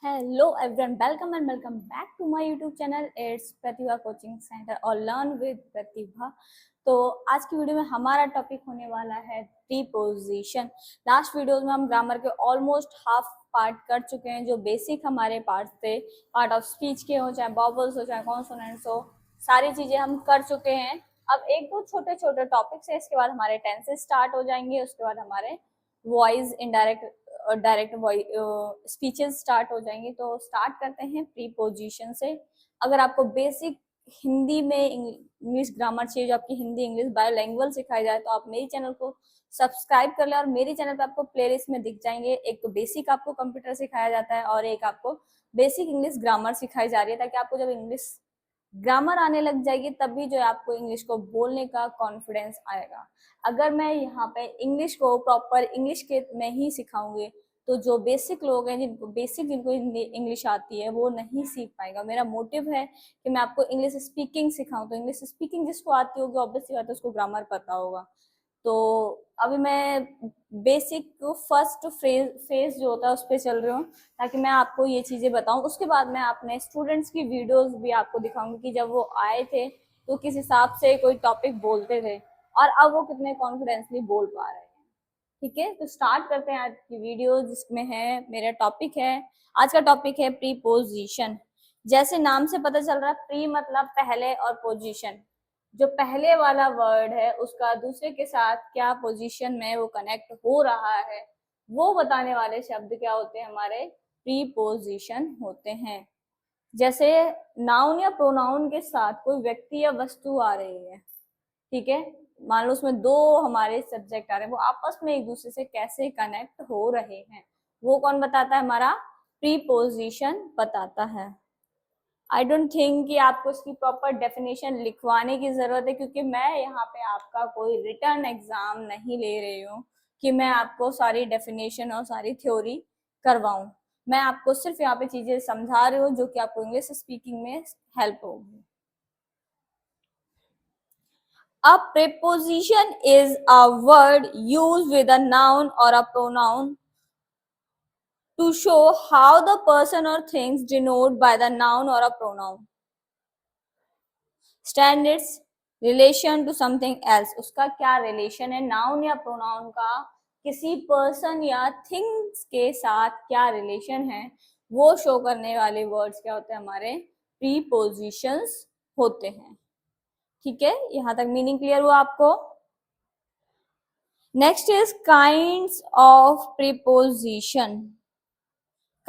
Hello everyone, welcome and welcome back to my YouTube channel. It's Pratibha coaching centre और learn with प्रतिभा। तो आज की video में हमारा टॉपिक होने वाला है प्रीपोजिशन। लास्ट वीडियोस में हम ग्रामर के ऑलमोस्ट हाफ पार्ट कर चुके हैं, जो बेसिक हमारे पार्ट थे, पार्ट ऑफ स्पीच के हो, चाहे वॉवल्स हो, चाहे कॉन्सोनेंट्स हो, सारी चीजें हम कर चुके हैं। अब एक दो छोटे छोटे टॉपिक्स है, इसके बाद हमारे टेंसेस स्टार्ट हो जाएंगे, उसके बाद हमारे वॉइस इनडायरेक्ट और डायरेक्ट स्पीचेस स्टार्ट हो जाएंगे। तो स्टार्ट करते हैं प्रीपोजिशन से। अगर आपको बेसिक हिंदी में इंग्लिश ग्रामर चाहिए, जो आपकी हिंदी इंग्लिश बायोलैंग्वेज सिखाई जाए, तो आप मेरी चैनल को सब्सक्राइब कर ले। और मेरी चैनल पे आपको प्लेलिस्ट में दिख जाएंगे, एक तो बेसिक आपको कंप्यूटर सिखाया जाता है और एक आपको बेसिक इंग्लिश ग्रामर सिखाई जा रही है, ताकि आपको जब इंग्लिश ग्रामर आने लग जाएगी तभी जो है आपको इंग्लिश को बोलने का कॉन्फिडेंस आएगा। अगर मैं यहाँ पे इंग्लिश को प्रॉपर इंग्लिश के में ही सिखाऊंगी, तो जो बेसिक लोग हैं, जिनको इंग्लिश आती है, वो नहीं सीख पाएगा। मेरा मोटिव है कि मैं आपको इंग्लिश स्पीकिंग सिखाऊं। तो इंग्लिश स्पीकिंग जिसको आती होगी, ऑब्वियसली बात है, उसको ग्रामर पता होगा। तो अभी मैं बेसिक फर्स्ट फेज जो होता है उस पर चल रही हूँ, ताकि मैं आपको ये चीजें बताऊं। उसके बाद मैं अपने स्टूडेंट्स की वीडियोस भी आपको दिखाऊंगी कि जब वो आए थे तो किस हिसाब से कोई टॉपिक बोलते थे और अब वो कितने कॉन्फिडेंसली बोल पा रहे हैं। ठीक है, तो स्टार्ट करते हैं आज की वीडियो, जिसमें है मेरा टॉपिक है, आज का टॉपिक है प्रीपोजिशन। जैसे नाम से पता चल रहा है, प्री मतलब पहले और पोजीशन, जो पहले वाला वर्ड है उसका दूसरे के साथ क्या पोजीशन में वो कनेक्ट हो रहा है, वो बताने वाले शब्द क्या होते हैं, हमारे प्रीपोजिशन होते हैं। जैसे नाउन या प्रोनाउन के साथ कोई व्यक्ति या वस्तु आ रही है, ठीक है, मान लो उसमें दो हमारे सब्जेक्ट आ रहे हैं, वो आपस में एक दूसरे से कैसे कनेक्ट हो रहे हैं, वो कौन बताता है, हमारा प्रीपोजिशन बताता है। आई डोंट थिंक कि आपको इसकी प्रॉपर डेफिनेशन लिखवाने की जरूरत है, क्योंकि मैं यहाँ पे आपका कोई रिटर्न एग्जाम नहीं ले रही हूँ कि मैं आपको सारी डेफिनेशन और सारी थ्योरी करवाऊं। मैं आपको सिर्फ यहाँ पे चीजें समझा रही हूँ जो कि आपको इंग्लिश स्पीकिंग में हेल्प होगी। A preposition is a word used with a noun or a pronoun to show how the person or things denoted by the noun or a pronoun stand its relation to something else। उसका क्या relation है, noun या pronoun का किसी person या things के साथ क्या रिलेशन है, वो शो करने वाले वर्ड्स क्या होते हैं, हमारे प्रीपोजिशंस होते हैं। ठीक है, यहां तक मीनिंग क्लियर हुआ आपको। Next is kinds of preposition.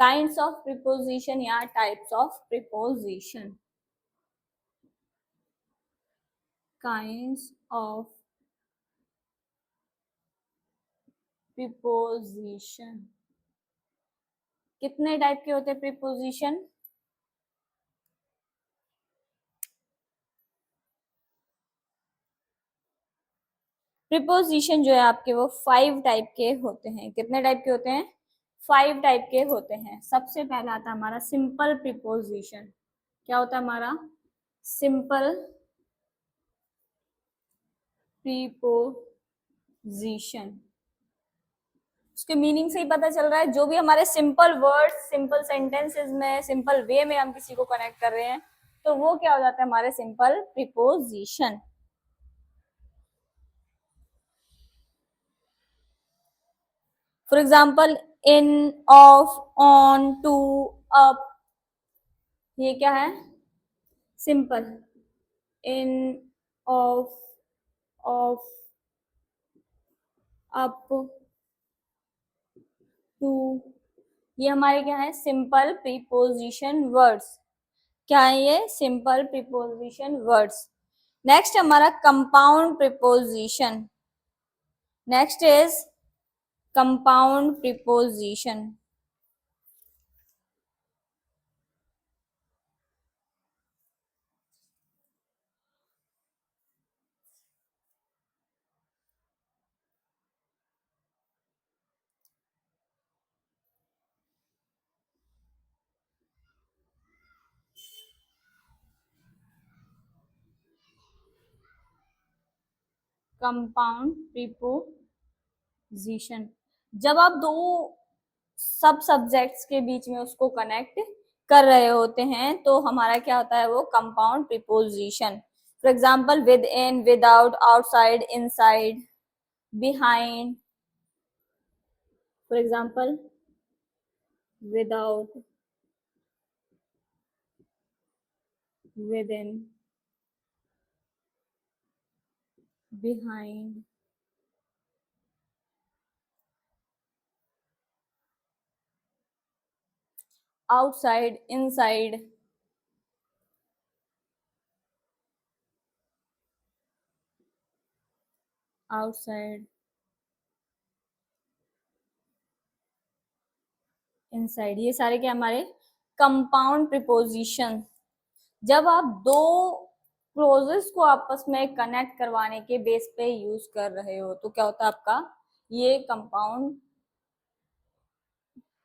Kinds of preposition या types of preposition. Kinds of preposition, कितने टाइप के होते हैं प्रीपोजिशन? प्रीपोजिशन जो है आपके, वो 5 टाइप के होते हैं। कितने टाइप के होते हैं? 5 टाइप के होते हैं। सबसे पहला आता है हमारा सिंपल प्रीपोजिशन। क्या होता है हमारा? Simple preposition. उसके मीनिंग से ही पता चल रहा है, जो भी हमारे सिंपल वर्ड, सिंपल सेंटेंसेस में, सिंपल वे में हम किसी को कनेक्ट कर रहे हैं, तो वो क्या हो जाता है, हमारे simple preposition. For example, in, of, on, to, up, ये क्या है? Simple. In, of, of, up, to, ये हमारे क्या है, सिंपल प्रीपोजिशन वर्ड्स। क्या है ये? Simple preposition words. नेक्स्ट हमारा compound preposition. Next is compound preposition. Compound preposition, जब आप दो सब सब्जेक्ट्स के बीच में उसको कनेक्ट कर रहे होते हैं, तो हमारा क्या होता है, वो compound preposition. For example with in, without, outside, inside, behind. For example without, with in, behind, outside, inside, outside, inside, ये सारे क्या हमारे कंपाउंड प्रीपोजिशन। जब आप दो क्लोजेस को आपस में कनेक्ट करवाने के बेस पे यूज कर रहे हो तो क्या होता है आपका, ये कंपाउंड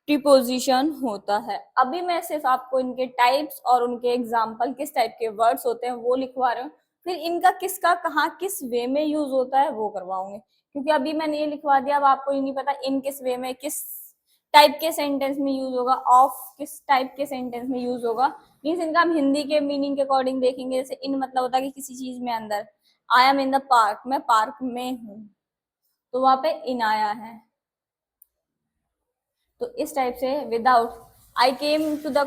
प्रीपोजिशन होता है। अभी मैं सिर्फ आपको इनके टाइप्स और उनके एग्जाम्पल, किस टाइप के वर्ड्स होते हैं वो लिखवा रहे हूँ, फिर इनका किसका कहाँ किस वे में यूज होता है वो करवाऊंगी, क्योंकि अभी मैंने ये लिखवा दिया, अब आपको ये नहीं पता इन किस वे में, किस टाइप के सेंटेंस में यूज होगा, ऑफ किस टाइप के सेंटेंस में यूज होगा। मीन्स इनका हम हिंदी के मीनिंग के अकॉर्डिंग देखेंगे। जैसे इन मतलब होता है कि किसी चीज में अंदर, I am in the park, मैं पार्क में हूँ, तो वहां पे इन आया है। तो इस टाइप से without, I came to the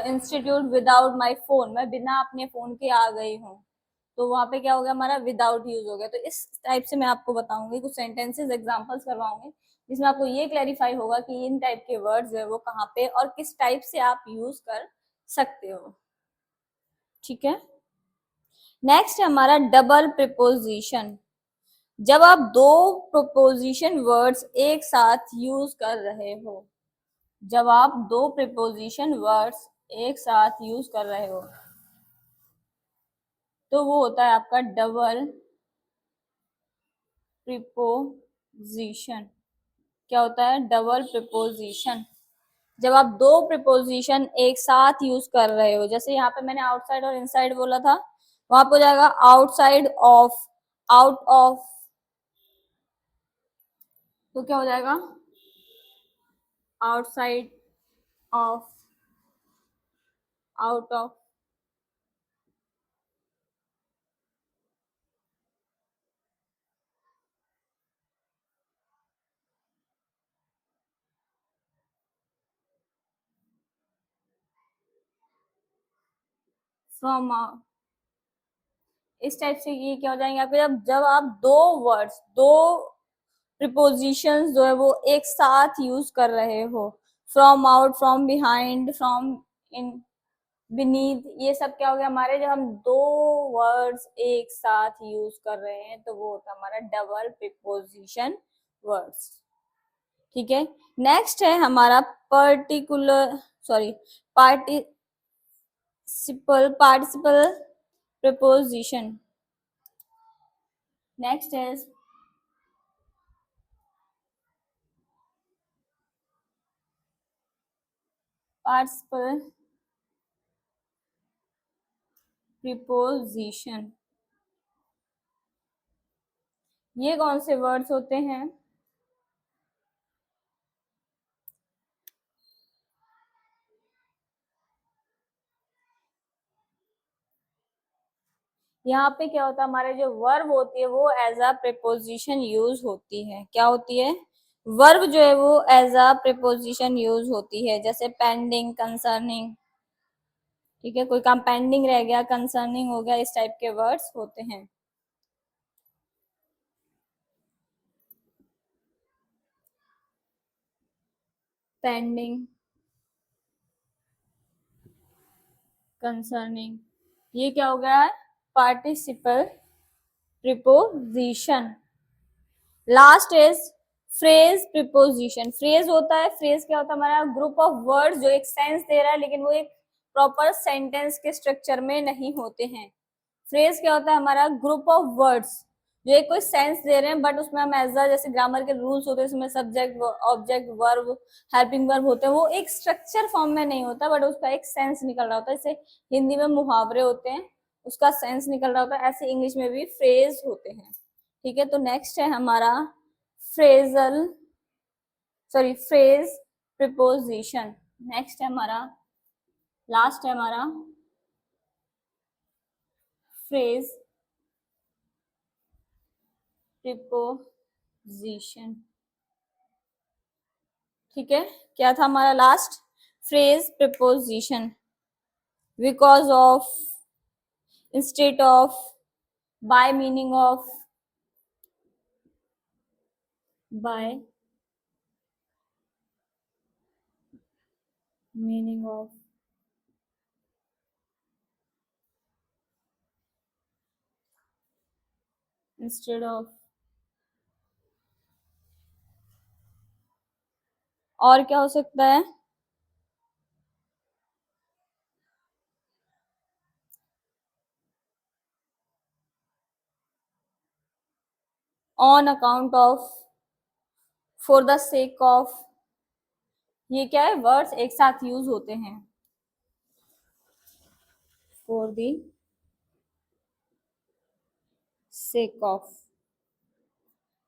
institute without my phone, मैं बिना अपने फोन के आ गई हूँ, तो वहां पे क्या हो गया, हमारा विदाउट यूज हो गया। तो इस टाइप से मैं आपको बताऊंगी, कुछ सेंटेंसेस एग्जांपल्स करवाऊंगी जिसमें आपको ये क्लैरिफाई होगा कि इन टाइप के वर्ड्स है वो कहाँ पे और किस टाइप से आप यूज कर सकते हो। ठीक है, नेक्स्ट है हमारा डबल प्रिपोजिशन। जब आप दो प्रिपोजिशन वर्ड्स एक साथ यूज कर रहे हो, जब आप दो प्रिपोजिशन वर्ड्स एक साथ यूज कर रहे हो तो वो होता है आपका डबल प्रिपोजिशन। क्या होता है, डबल प्रिपोजिशन। जब आप दो प्रिपोजिशन एक साथ यूज कर रहे हो, जैसे यहाँ पे मैंने आउटसाइड और इनसाइड बोला था, वहां पर हो जाएगा आउटसाइड ऑफ, आउट ऑफ, तो क्या हो जाएगा, outside of, out of. From, इस टाइप से ये क्या हो जाएंगे आपके, जब जब आप दो वर्ड्स, दो प्रिपोजिशंस जो है वो एक साथ यूज कर रहे हो, from out, from behind, from in, beneath, ये सब क्या हो गया हमारे, जब हम दो वर्ड्स एक साथ यूज कर रहे हैं तो वो होता है हमारा डबल प्रिपोजिशन वर्ड्स। ठीक है, नेक्स्ट है हमारा particular, sorry, participle preposition. Next है पार्टिसिपल प्रिपोजिशन। ये कौन से वर्ड्स होते हैं, यहाँ पे क्या होता है, हमारे जो वर्ब होती है वो एज अ प्रिपोजिशन यूज होती है। क्या होती है, वर्ब जो है वो एज अ प्रिपोजिशन यूज होती है, जैसे पेंडिंग, कंसर्निंग। ठीक है, कोई काम पेंडिंग रह गया, कंसर्निंग हो गया, इस टाइप के वर्ड्स होते हैं। पेंडिंग, कंसर्निंग, ये क्या हो गया है, participle preposition. Last is phrase preposition. Phrase होता है, फ्रेज क्या होता है, हमारा ग्रुप ऑफ वर्ड्स जो एक सेंस दे रहा है लेकिन वो एक प्रॉपर सेंटेंस के स्ट्रक्चर में नहीं होते हैं। फ्रेज क्या होता है, हमारा ग्रुप ऑफ वर्ड्स जो एक कोई सेंस दे रहे हैं बट उसमें हम एज अ, जैसे ग्रामर के रूल्स होते हैं उसमें subject, object, verb, helping verb होते हैं, वो एक स्ट्रक्चर फॉर्म में नहीं होता बट उसका एक सेंस निकल रहा होता है। जैसे हिंदी में मुहावरे होते हैं, उसका सेंस निकल रहा होता है, ऐसे इंग्लिश में भी फ्रेज होते हैं। ठीक है, तो नेक्स्ट है हमारा phrasal, sorry, phrase preposition. Next है हमारा, लास्ट है हमारा फ्रेज प्रिपोजिशन। ठीक है, क्या था हमारा last? Phrase preposition. Because of, instead of, by meaning of, by meaning of, instead of, और क्या हो सकता है? On account of, for the sake of. ये क्या है? वर्ड्स एक साथ यूज होते हैं। फॉर द सेक ऑफ,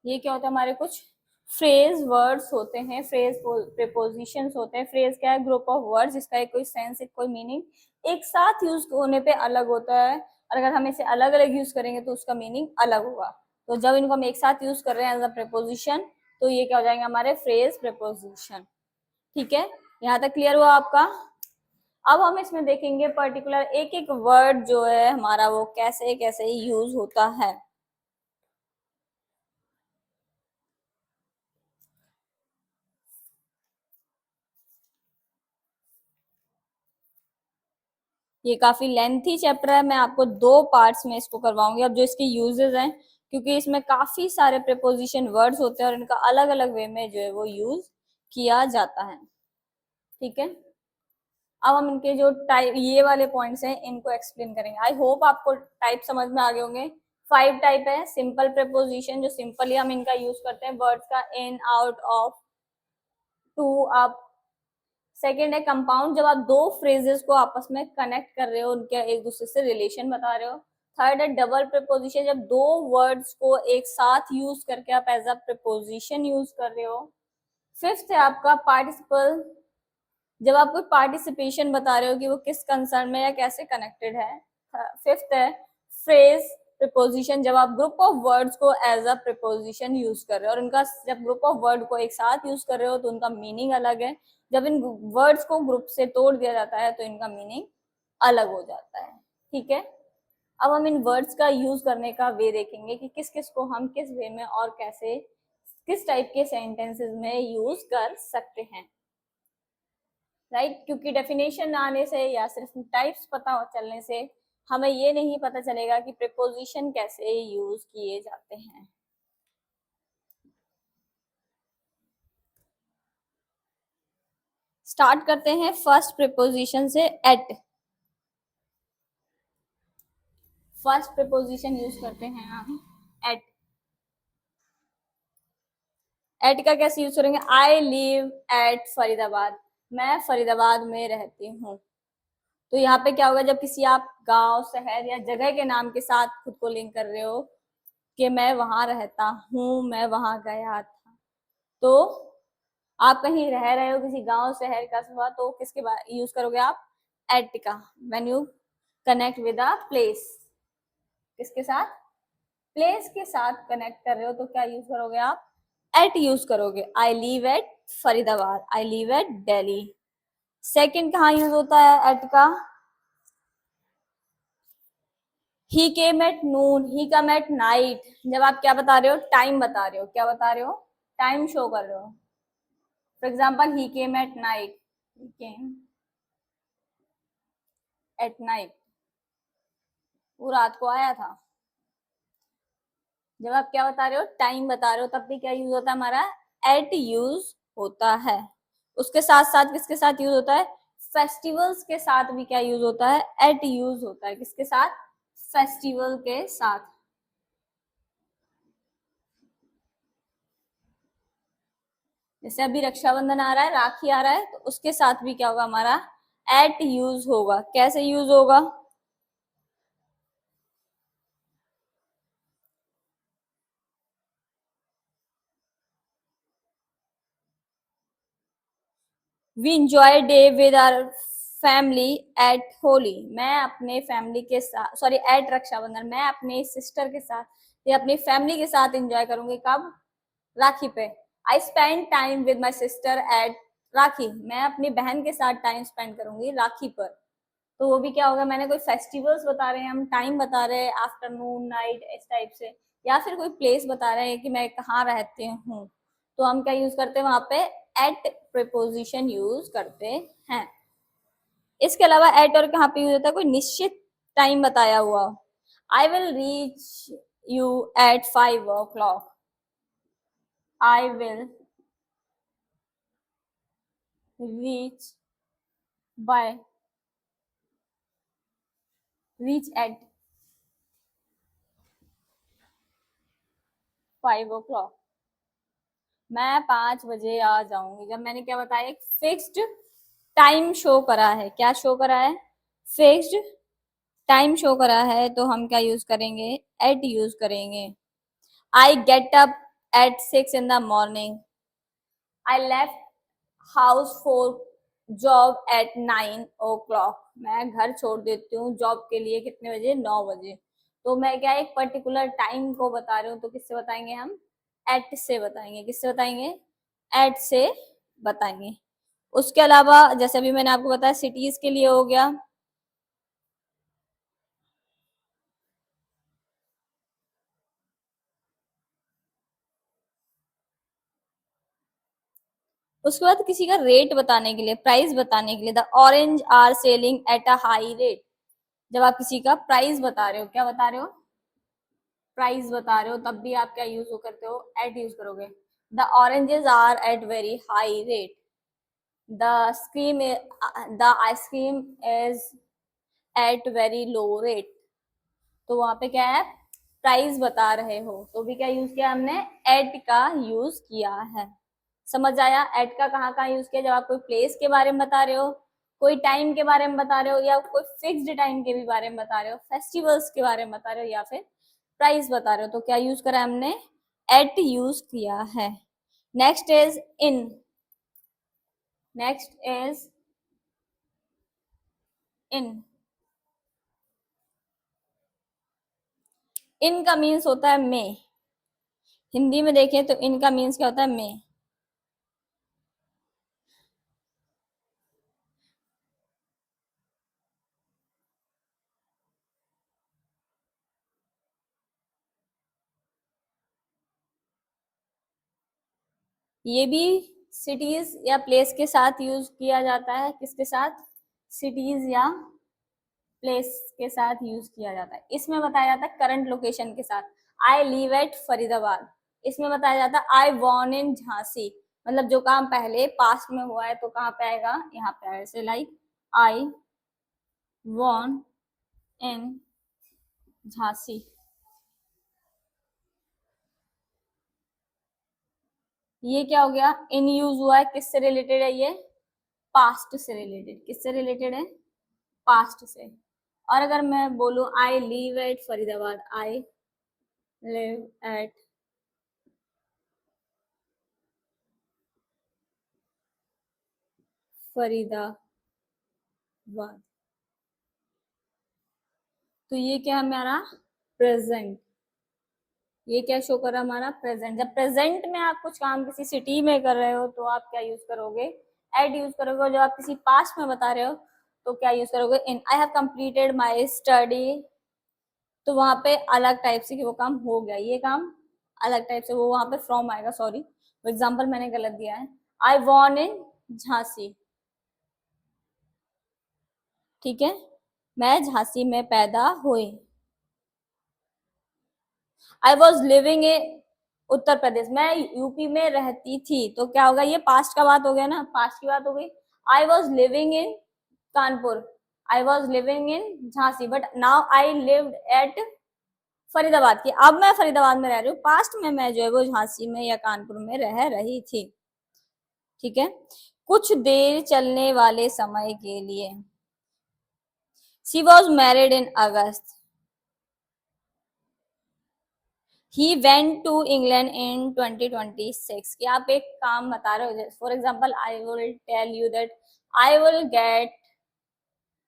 ये क्या होता है? हमारे कुछ फ्रेज वर्ड्स होते हैं, फ्रेज प्रीपोजिशंस होते हैं। फ्रेज क्या है? ग्रुप ऑफ वर्ड्स जिसका एक कोई सेंस, एक कोई मीनिंग एक साथ यूज होने पे अलग होता है, और अगर हम इसे अलग अलग यूज करेंगे तो उसका मीनिंग अलग होगा। तो जब इनको हम एक साथ यूज कर रहे हैं एज अ प्रीपोजिशन, तो ये क्या हो जाएंगे? हमारे फ्रेज प्रीपोजिशन। ठीक है, यहाँ तक क्लियर हुआ आपका? अब हम इसमें देखेंगे पर्टिकुलर एक एक वर्ड जो है हमारा वो कैसे कैसे यूज होता है। ये काफी लेंथी चैप्टर है, मैं आपको दो पार्ट्स में इसको करवाऊंगी। अब जो इसके यूजेस हैं, क्योंकि इसमें काफी सारे प्रीपोजिशन वर्ड्स होते हैं और इनका अलग अलग वे में जो है वो यूज किया जाता है। ठीक है, अब हम इनके जो टाइप, ये वाले पॉइंट्स हैं, इनको एक्सप्लेन करेंगे। आई होप आपको टाइप समझ में आ गए होंगे। 5 टाइप है। सिंपल प्रीपोजिशन, जो सिंपली हम इनका यूज करते हैं वर्ड्स का, in, out, of, to, up. Second है कंपाउंड, जब आप दो फ्रेजेस को आपस में कनेक्ट कर रहे हो, उनके एक दूसरे से रिलेशन बता रहे हो। थर्ड है डबल प्रीपोजिशन, जब दो वर्ड्स को एक साथ यूज करके आप एज अ प्रीपोजिशन यूज कर रहे हो। फिफ्थ है आपका पार्टिसिपल, जब आप कोई पार्टिसिपेशन बता रहे हो कि वो किस कंसर्न में या कैसे कनेक्टेड है। फिफ्थ है फ्रेज प्रीपोजिशन, जब आप ग्रुप ऑफ वर्ड्स को एज अ प्रीपोजिशन यूज कर रहे हो और उनका, जब ग्रुप ऑफ वर्ड को एक साथ यूज कर रहे हो तो उनका मीनिंग अलग है। जब इन वर्ड्स को ग्रुप से तोड़ दिया जाता है तो इनका मीनिंग अलग हो जाता है। ठीक है, अब हम इन वर्ड्स का यूज करने का वे देखेंगे कि किस किस को हम किस वे में और कैसे, किस टाइप के सेंटेंसेस में यूज कर सकते हैं। राइट, क्योंकि डेफिनेशन आने से या सिर्फ टाइप्स पता चलने से हमें ये नहीं पता चलेगा कि प्रीपोजिशन कैसे यूज किए जाते हैं। स्टार्ट करते हैं फर्स्ट प्रीपोजिशन से, एट। फर्स्ट प्रीपोजिशन यूज करते हैं हम एट। एट का कैसे यूज करेंगे? आई लिव एट फरीदाबाद, मैं फरीदाबाद में रहती हूँ। तो यहाँ पे क्या होगा? जब किसी आप गांव, शहर या जगह के नाम के साथ खुद को लिंक कर रहे हो कि मैं वहां रहता हूँ, मैं वहां गया था, तो आप कहीं रह रहे हो किसी गांव, शहर, कस्बा, तो किसके यूज करोगे आप? एट का। When you connect with a place, किसके साथ? प्लेस के साथ कनेक्ट कर रहे हो तो क्या यूज करोगे आप? एट यूज करोगे। I live at Faridabad, I live at Delhi. Second कहाँ यूज होता है एट का? He came at noon, he come at night, जब आप क्या बता रहे हो? टाइम बता रहे हो। क्या बता रहे हो? टाइम शो कर रहे हो। For example, he came at night, he came at night, वो रात को आया था। जब आप क्या बता रहे हो? टाइम बता रहे हो, तब भी क्या यूज होता है हमारा? एट यूज होता है। उसके साथ साथ किसके साथ यूज होता है? फेस्टिवल्स के साथ भी क्या यूज होता है? एट यूज होता है। किसके साथ? फेस्टिवल के साथ। जैसे अभी रक्षाबंधन आ रहा है, राखी आ रहा है, तो उसके साथ भी क्या होगा हमारा? एट यूज होगा। कैसे यूज होगा? We enjoy day with our family at Holi. मैं अपने फैमिली के साथ, सॉरी, एट रक्षाबंधन, मैं अपने सिस्टर के साथ या अपनी फैमिली के साथ एंजॉय करूंगी। कब? राखी पे। I spend time with my sister at Rakhi. मैं अपनी बहन के साथ टाइम स्पेंड करूंगी राखी पर। तो वो भी क्या होगा, मैंने कोई फेस्टिवल्स बता रहे हैं, हम टाइम बता रहे हैं, आफ्टरनून, नाइट, इस टाइप से, या फिर कोई प्लेस बता रहे हैं कि मैं कहाँ रहती हूँ, तो हम क्या यूज करते हैं वहां पे? एट प्रीपोजिशन यूज करते हैं। इसके अलावा एट और कहाँ पे यूज होता है? कोई निश्चित टाइम बताया हुआ। I will reach you at 5 o'clock। I will reach by reach at 5 o'clock। मैं 5 बजे आ जाऊंगी। जब मैंने क्या बताया, एक फिक्स्ड टाइम शो करा है। क्या शो करा है? फिक्स्ड टाइम शो करा है, तो हम क्या यूज करेंगे? एट यूज करेंगे। I get up at 6 in the morning। I left house for job eight 9 o'clock। मैं घर छोड़ देती हूँ जॉब के लिए कितने बजे? 9 बजे। तो मैं क्या एक पर्टिकुलर टाइम को बता रही हूँ, तो किससे बताएंगे हम? एट से बताएंगे। किससे बताएंगे? एट से बताएंगे। उसके अलावा जैसे अभी मैंने आपको बताया, सिटीज के लिए हो गया। उसके बाद किसी का रेट बताने के लिए, प्राइस बताने के लिए, the orange are selling at a high rate. जब आप किसी का प्राइस बता रहे हो, क्या बता रहे हो? प्राइस बता रहे हो, तब भी आप क्या यूज करते हो? एट यूज करोगे। The oranges are at very high rate. The scream the ice cream is at very low rate. तो वहां पे क्या है? प्राइस बता रहे हो, तो भी क्या यूज किया हमने? एट का यूज किया है। समझ आया? एट का कहाँ कहाँ यूज किया? जब आप कोई प्लेस के बारे में बता रहे हो, कोई टाइम के बारे में बता रहे हो, या कोई फिक्स्ड टाइम के भी बारे में बता रहे हो, फेस्टिवल्स के बारे में बता रहे हो, या फिर प्राइस बता रहे हो, तो क्या यूज करा हमने? एट यूज किया है। Next is in. Next is in. In का मीन्स होता है में। हिंदी में देखें तो इनका मीन्स क्या होता है? में। ये भी सिटीज या प्लेस के साथ यूज किया जाता है। किसके साथ? सिटीज या प्लेस के साथ यूज किया जाता है। इसमें बताया जाता है करंट लोकेशन के साथ। आई लिव एट फरीदाबाद। इसमें बताया जाता है आई वॉन इन झांसी। मतलब जो काम पहले पास्ट में हुआ है, तो कहाँ पे आएगा? यहाँ पे आएगा। जैसे लाइक आई वॉन इन झांसी। ये क्या हो गया? इन यूज हुआ है। किससे रिलेटेड है ये? पास्ट से रिलेटेड। किससे रिलेटेड है? पास्ट से। और अगर मैं बोलूं आई live at Faridabad, I live at Faridabad, तो ये क्या है हमारा? प्रेजेंट। ये क्या शो कर रहा है? हमारा प्रेजेंट। जब प्रेजेंट में आप कुछ काम किसी सिटी में कर रहे हो, तो आप क्या यूज करोगे? एट यूज करोगे। और जब आप किसी पास्ट में बता रहे हो, तो क्या यूज करोगे? In. I have completed my study. तो वहां पे अलग टाइप से कि वो काम हो गया, ये काम अलग टाइप से, वो वहां पे फ्रॉम आएगा। सॉरी, वो एग्जाम्पल मैंने गलत दिया है। आई वॉन इन झांसी। ठीक है, मैं झांसी में पैदा हुई। I was living in Uttar Pradesh. मैं यूपी में रहती थी। तो क्या होगा? ये पास्ट का बात हो गया ना, पास्ट की बात हो गई। I was living in Kanpur. I was living in Jhansi, but now I lived eight Faridabad. की अब मैं फरीदाबाद में रह रही हूँ, पास्ट में मैं जो है वो झांसी में या कानपुर में रह रही थी। ठीक है। कुछ देर चलने वाले समय के लिए। She was married in August. He went to England in 2026 कि आप एक काम बता रहे हो, for example I will tell you that I will get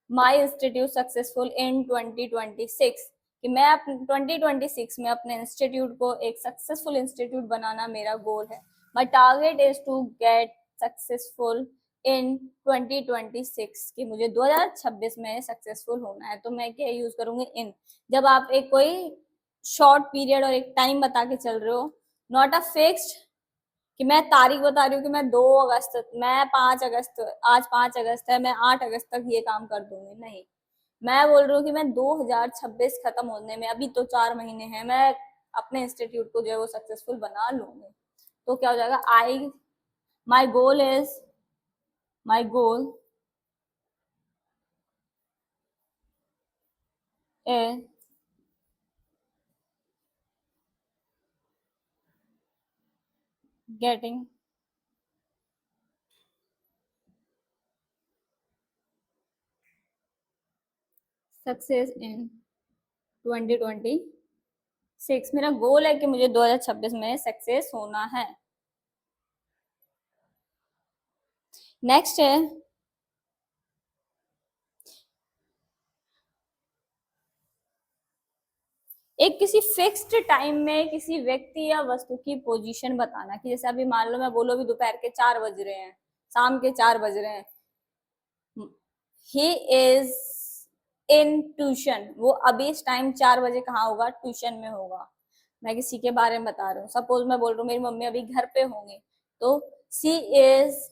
my institute successful in 2026 कि मैं 2026 में अपने इंस्टीट्यूट को एक सक्सेसफुल इंस्टीट्यूट बनाना मेरा गोल है। My target is to get successful in 2026 कि मुझे 2026 में सक्सेसफुल होना है। तो मैं क्या यूज करूंगी इन। जब आप एक कोई शॉर्ट पीरियड और एक टाइम बता के चल रहे हो, नॉट अ फिक्स्ड कि मैं तारीख बता रही हूँ कि मैं 2 अगस्त, मैं 5 अगस्त, आज 5 अगस्त है, मैं 8 अगस्त तक ये काम कर दूंगी, नहीं। मैं बोल रही हूँ कि मैं 2026 खत्म होने में अभी तो 4 महीने हैं, मैं अपने इंस्टीट्यूट को जो है वो सक्सेसफुल बना लूंगी। तो क्या हो जाएगा, I my goal is my goal is getting success in 2026। मेरा गोल है कि मुझे 2026 में सक्सेस होना है। नेक्स्ट है, एक किसी फिक्स्ड टाइम में किसी व्यक्ति या वस्तु की पोजीशन बताना कि जैसे अभी मान लो मैं बोलो अभी दोपहर के 4 बज रहे हैं, शाम के 4 बज रहे हैं, ही इज इन ट्यूशन, वो अभी इस टाइम 4 बजे कहाँ होगा, ट्यूशन में होगा। मैं किसी के बारे में बता रही हूँ, सपोज मैं बोल रही हूँ मेरी मम्मी अभी घर पे होंगी, तो सी इज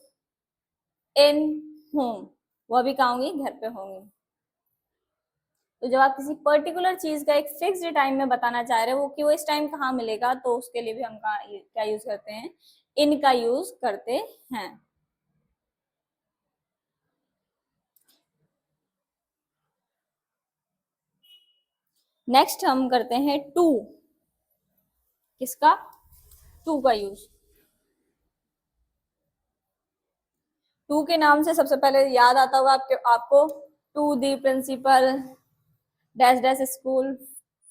इन होम, वो अभी कहाँ होंगी, घर पे होंगी। तो जब आप किसी पर्टिकुलर चीज का एक फिक्स्ड टाइम में बताना चाह रहे हो कि वो इस टाइम कहाँ मिलेगा, तो उसके लिए भी हम क्या यूज करते हैं, इन का यूज करते हैं। नेक्स्ट हम करते हैं टू, किसका, टू का यूज। टू के नाम से सबसे पहले याद आता होगा आपको to the principal dash dash school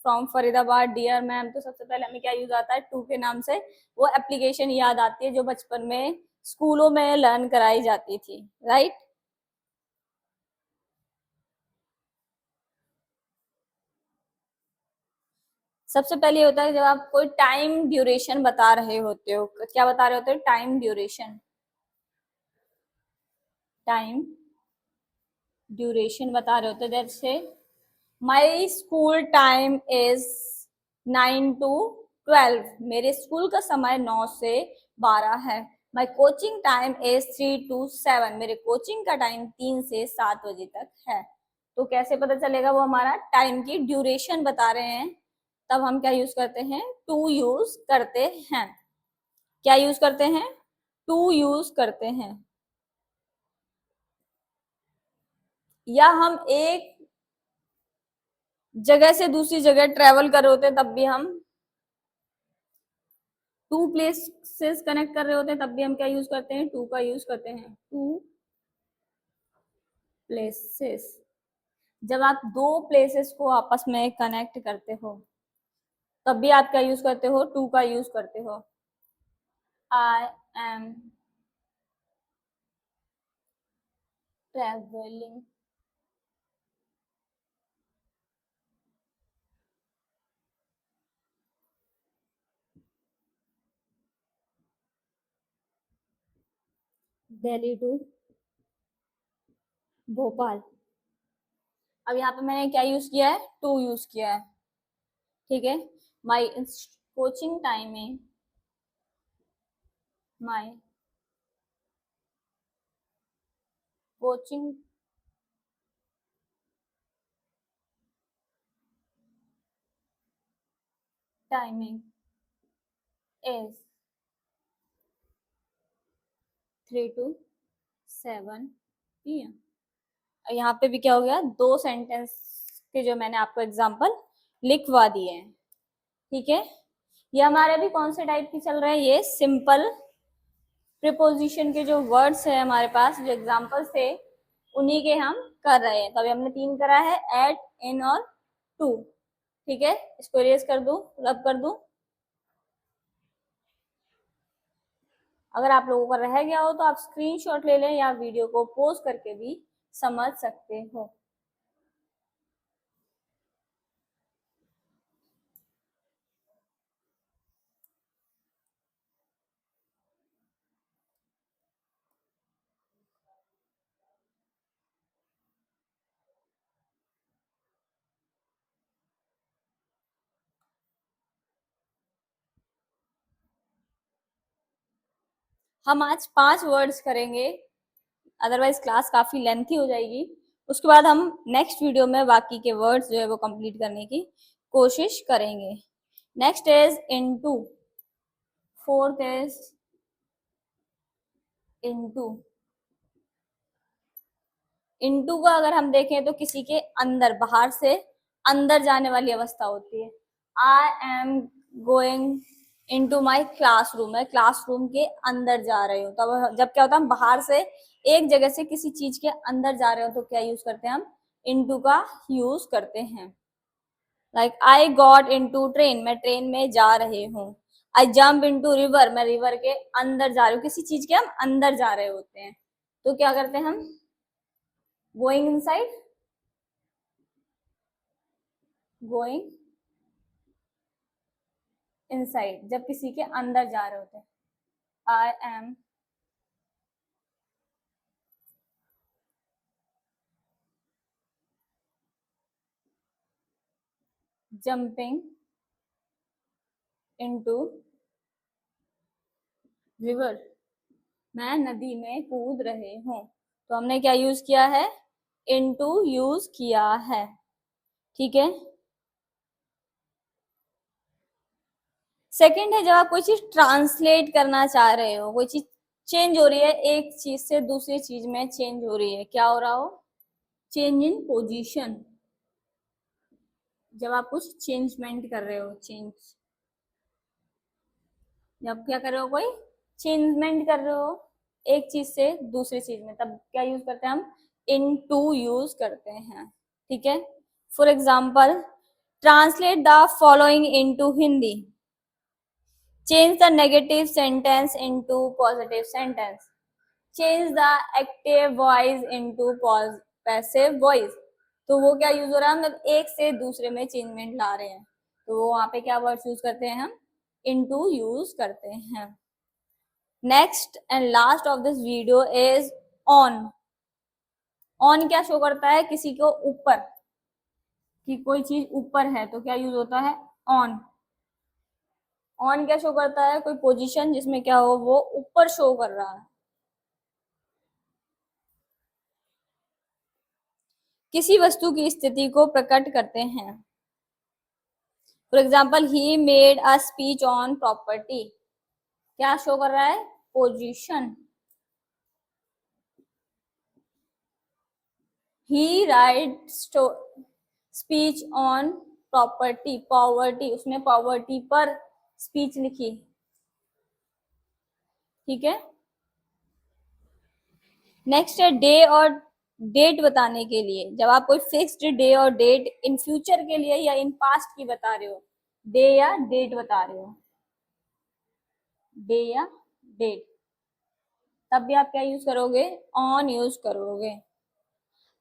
from Faridabad dear ma'am. तो सबसे पहले हमें क्या यूज आता है, टू के नाम से वो एप्लीकेशन याद आती है जो बचपन में स्कूलों में लर्न कराई जाती थी, राइट। सबसे पहले होता है जब आप कोई टाइम ड्यूरेशन बता रहे होते हो, क्या बता रहे होते हो, टाइम ड्यूरेशन, टाइम ड्यूरेशन बता रहे होते, जैसे my school time is 9 to 12, मेरे स्कूल का समय 9 से 12 है। My coaching time is 3 to 7, मेरे कोचिंग का टाइम 3 से 7 बजे तक है। तो कैसे पता चलेगा, वो हमारा टाइम की ड्यूरेशन बता रहे हैं, तब हम क्या यूज करते हैं, टू यूज करते हैं। क्या यूज करते हैं, टू यूज करते हैं। या हम एक जगह से दूसरी जगह ट्रेवल कर रहे होते हैं तब भी हम टू प्लेसेस कनेक्ट कर रहे होते हैं, तब भी हम क्या यूज करते हैं, टू का यूज करते हैं, टू प्लेसेस। जब आप दो प्लेसेस को आपस में कनेक्ट करते हो तब भी आप क्या यूज करते हो, टू का यूज करते हो। I am travelling Delhi to Bhopal. अब यहाँ पे मैंने क्या यूज किया है, टू यूज किया है, ठीक है। My coaching timing, my coaching timing is 3 to 7 PM। यहाँ पे भी क्या हो गया, दो सेंटेंस के जो मैंने आपको एग्जांपल लिखवा दिए हैं, ठीक है। ये हमारे भी कौन से टाइप की चल रहे हैं, ये सिंपल प्रीपोजिशन के जो वर्ड्स है हमारे पास, जो एग्जांपल्स थे उन्हीं के हम कर रहे हैं। तो अभी हमने 3 करा है, एट, इन और टू, ठीक है। इसको इरेज कर दूं, रब कर दूं, अगर आप लोगों का रह गया हो तो आप स्क्रीनशॉट ले लें या वीडियो को पॉज करके भी समझ सकते हो। हम आज 5 वर्ड्स करेंगे, अदरवाइज क्लास काफी लेंथी हो जाएगी। उसके बाद हम नेक्स्ट वीडियो में बाकी के वर्ड्स जो है वो कंप्लीट करने की कोशिश करेंगे। Next is into, fourth is into. Into का अगर हम देखें तो किसी के अंदर, बाहर से अंदर जाने वाली अवस्था होती है। I am going into my classroom, मैं क्लासरूम के अंदर जा रही हूँ। तब जब क्या होता है, हम बाहर से एक जगह से किसी चीज के अंदर जा रहे हो तो क्या यूज करते हैं, हम इनटू का यूज करते हैं। Like I got into train, मैं ट्रेन में जा रही हूँ। आई जम्प इनटू रिवर, मैं रिवर के अंदर जा रही हूँ। किसी चीज के हम अंदर जा रहे होते हैं तो क्या करते हैं हम, गोइंग इनसाइड, गोइंग इनसाइड, जब किसी के अंदर जा रहे होते हैं। I am jumping into river, मैं नदी में कूद रहे हूँ। तो हमने क्या यूज किया है, इनटू यूज किया है। ठीक है। सेकंड है, जब आप कोई चीज ट्रांसलेट करना चाह रहे हो, कोई चीज चेंज हो रही है, एक चीज से दूसरी चीज में चेंज हो रही है, क्या हो रहा हो, चेंज इन पोजीशन। जब आप कुछ चेंजमेंट कर रहे हो, चेंज, जब क्या कर रहे हो, कोई चेंजमेंट कर रहे हो एक चीज से दूसरी चीज में, तब क्या यूज करते हैं हम, इन टू यूज करते हैं। ठीक है। For example, translate the following into Hindi, change the negative sentence into positive sentence, change the active voice into passive voice. तो वो क्या यूज हो रहा है, मतलब एक से दूसरे में चेंजमेंट ला रहे हैं, तो वो वहां पे क्या वर्ड्स यूज करते हैं, हम इनटू यूज करते हैं। Next and last of this video is on. On क्या शो करता है, किसी को ऊपर, कि कोई चीज ऊपर है तो क्या यूज होता है, ऑन। ऑन क्या शो करता है, कोई पोजीशन जिसमें क्या हो, वो ऊपर शो कर रहा है। किसी वस्तु की स्थिति को प्रकट करते हैं। For example, he made a speech on property, क्या शो कर रहा है, position. He right speech on property, poverty, उसने पॉवर्टी पर स्पीच लिखी। ठीक है। नेक्स्ट है डे और डेट बताने के लिए, जब आप कोई फिक्स्ड डे और डेट इन फ्यूचर के लिए या इन पास्ट की बता रहे हो, डे या डेट बता रहे हो, डे या डेट, तब भी आप क्या यूज करोगे, ऑन यूज करोगे।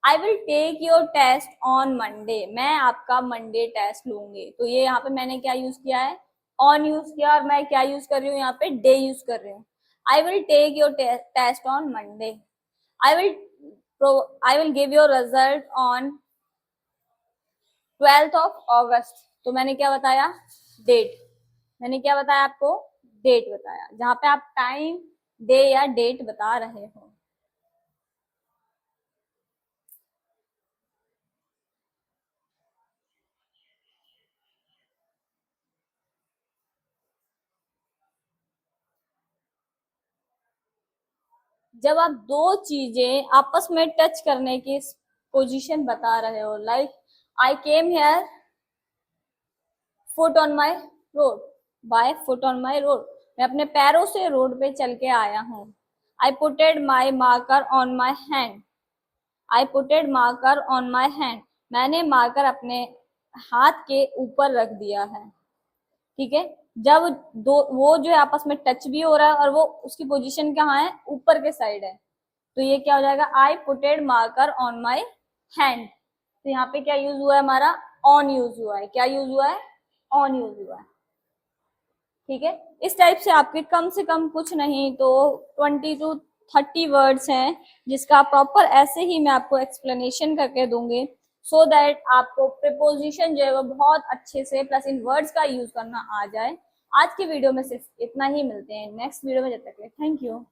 I will take your test on Monday, मैं आपका मंडे टेस्ट लूंगी। तो ये यहाँ पे मैंने क्या यूज किया है, ऑन यूज किया, और मैं क्या यूज कर रही हूँ, यहाँ पे डे यूज कर रही हूँ। I will take your test on Monday, I will give your result on 12th of August. तो मैंने क्या बताया, डेट, मैंने क्या बताया आपको, डेट बताया, जहां पे आप टाइम, डे या डेट बता रहे हो। जब आप दो चीजें आपस में टच करने की पोजीशन बता रहे हो, like I came here foot on my road, by foot on my road, मैं अपने पैरों से रोड पे चल के आया हूँ। I putted my marker on my hand, I putted marker on my hand, मैंने मार्कर अपने हाथ के ऊपर रख दिया है। ठीक है। जब दो वो जो है आपस में टच भी हो रहा है और वो उसकी पोजीशन कहाँ है, ऊपर के साइड है, तो ये क्या हो जाएगा, I putted marker on my hand. तो यहाँ पे क्या यूज हुआ है हमारा, ऑन यूज हुआ है, क्या यूज हुआ है, ऑन यूज हुआ है। ठीक है, इस टाइप से आपके कम से कम कुछ नहीं तो 20 to 30 वर्ड्स हैं, जिसका प्रॉपर ऐसे ही मैं आपको एक्सप्लेनेशन करके दूंगी, सो दैट आपको प्रीपोजिशन जो है वो बहुत अच्छे से प्लस इन वर्ड्स का यूज करना आ जाए। आज की वीडियो में सिर्फ इतना ही, मिलते हैं नेक्स्ट वीडियो में, जब तक के थैंक यू।